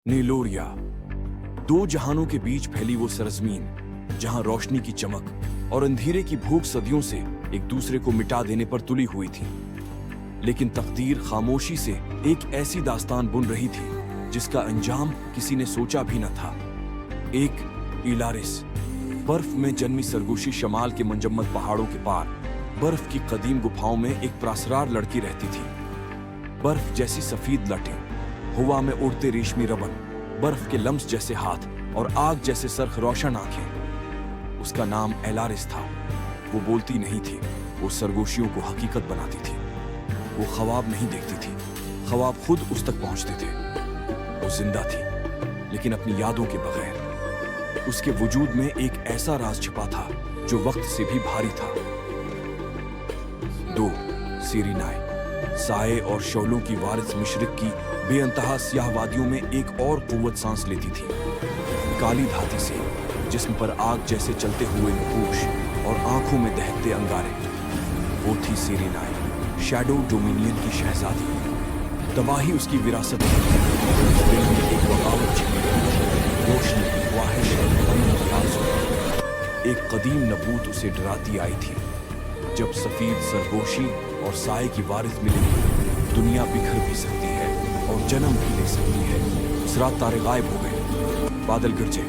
नीलोरिया, दो जहानों के बीच फैली वो सरजमीन जहां रोशनी की चमक और अंधेरे की भूख सदियों से एक दूसरे को मिटा देने पर तुली हुई थी। लेकिन तकदीर खामोशी से एक ऐसी दास्तान बुन रही थी जिसका अंजाम किसी ने सोचा भी न था। एक इलारिस, बर्फ में जन्मी सरगोशी शमाल के मंजम्मद पहाड़ों के पार बर्फ की कदीम गुफाओं में एक प्रासरार लड़की रहती थी। बर्फ जैसी सफेद लटें, हवा में उड़ते रेशमी रबन, बर्फ के लम्स जैसे हाथ और आग जैसे सरख रोशन आंखें। उसका नाम एलारिस था। वो बोलती नहीं थी, वो सरगोशियों को हकीकत बनाती थी। वो ख्वाब नहीं देखती थी, ख्वाब खुद उस तक पहुंचते थे। वो जिंदा थी, लेकिन अपनी यादों के बगैर। उसके वजूद में एक ऐसा राज छिपा था जो वक्त से भी भारी था। दो सिरिनाई, साए और शौलों की वारिस मशरिक की बेअंतहा सियाह वादियों में एक और कुव्वत सांस लेती थी। काली धाती से, जिस्म पर आग जैसे चलते हुए नकूश और आंखों में दहकते अंगारे। वो थी सिरिनाई, शैडो डोमिनियन की शहजादी। तबाही उसकी विरासत थी। दिल में एक बगावत छिपी थी, रोशनी, ख्वाहिश और आरज़ू। एक कदीम नबूत उसे डराती आई थी। जब सफेद सरगोशी और साए की वारिस मिलेगी, दुनिया बिखर भी सकती है और जन्म भी ले सकती है। उस रात तारे गायब हो गए, बादल गरजे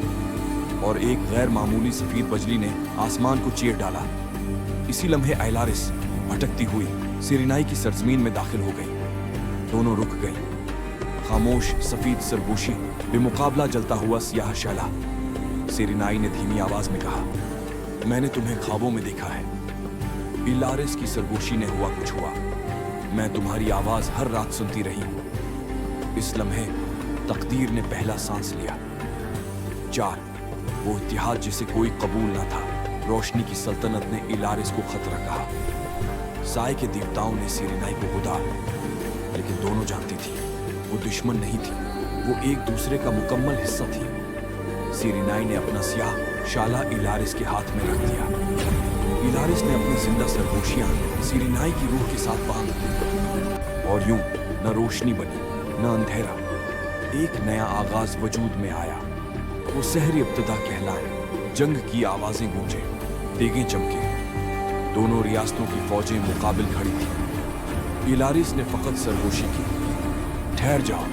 और एक गैर मामूली सफेद बजली ने आसमान को चीर डाला। इसी लम्हे एलारिस भटकती हुई सिरिनाई की सरजमीन में दाखिल हो गई। दोनों रुक गई। खामोश सफेद सरगोशी बेमुकाबला जलता हुआ सियाह शैला। सिरिनाई ने धीमी आवाज में कहा, मैंने तुम्हें ख्वाबों में देखा है। एलारिस की सरगोशी ने हुआ कुछ हुआ, मैं तुम्हारी आवाज हर रात सुनती रही हूं। इस लम्हे तकदीर ने पहला सांस लिया। 4 वो इत्तेहाद जिसे कोई कबूल न था। रोशनी की सल्तनत ने एलारिस को खतरा कहा। साए के देवताओं ने सिरिनाई को उदार, लेकिन दोनों जानती थी वो दुश्मन नहीं थी, वो एक दूसरे का मुकम्मल हिस्सा थी। सिरिनाई ने अपना सियाह शाला एलारिस के हाथ में रख दिया। एलारिस ने अपनी जिंदा सरगोशियां सिरिनाई की रूह के साथ बांध दी और यूं न रोशनी बनी न अंधेरा। एक नया आगाज वजूद में आया। वो सहरी इब्तिदा कहलाए। जंग की आवाजें गूंजे, तेगें चमके। दोनों रियासतों की फौजें मुकाबिल खड़ी थीं। एलारिस ने फकत सरगोशी की, ठहर जाओ,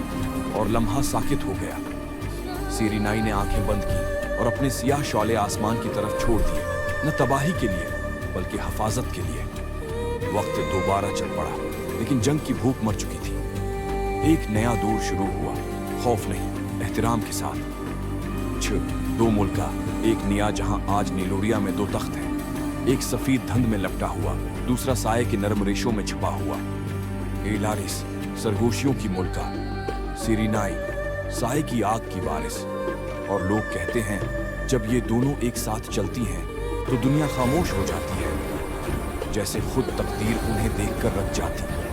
और लम्हा साकित हो गया। सिरिनाई ने आंखें बंद की और अपने सियाह शौले आसमान की तरफ छोड़ दिए, न तबाही के लिए बल्कि हिफाजत के लिए। वक्त दोबारा चल पड़ा, लेकिन जंग की भूख मर चुकी थी। एक नया दौर शुरू हुआ, खौफ नहीं, एहतराम के साथ। 2 मुल्का, एक नया जहां आज नीलोरिया में 2 तख्त हैं। एक सफेद धंध में लपटा हुआ, दूसरा साए के नरम रेशों में छिपा हुआ। एलारिस सरगोशियों की मुल्का, सिरिनाई साए की आग की वारिस। और लोग कहते हैं जब ये दोनों एक साथ चलती हैं तो दुनिया खामोश हो जाती है, जैसे खुद तकदीर उन्हें देखकर रख जाती है।